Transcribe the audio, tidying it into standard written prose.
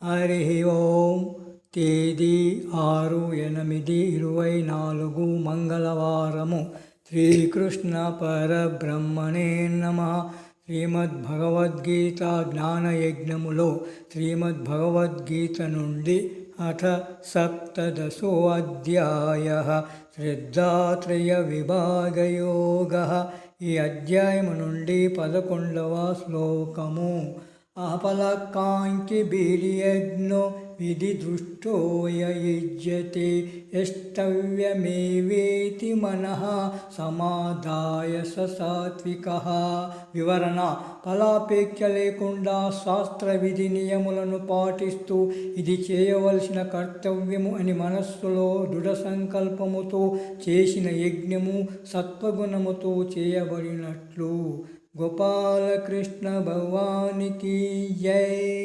హరి ఓం. తేదీ 6/8/24 మంగళవారము. శ్రీకృష్ణ పరబ్రహ్మణే నమః. శ్రీమద్భగవద్గీత జ్ఞానయజ్ఞములో శ్రీమద్భగవద్గీత నుండి అథ సప్తదశో అధ్యాయః శ్రద్ధాత్రయ విభాగయోగః. ఈ అధ్యాయము నుండి 11వ శ్లోకము. అఫలకాంక్షిభిర్యజ్ఞో విధిదృష్టోయ యుజ్యతే యష్టవ్యమేవేతి మనః సమాదాయ సాత్వికః. వివరణ: ఫలాపేక్ష లేకుండా శాస్త్ర విధి నియములను పాటిస్తూ ఇది చేయవలసిన కర్తవ్యము అని మనస్సులో దృఢ సంకల్పముతో చేసిన యజ్ఞము సత్వగుణముతో చేయబడినట్లు. గోపాలకృష్ణ భగవానికి జై.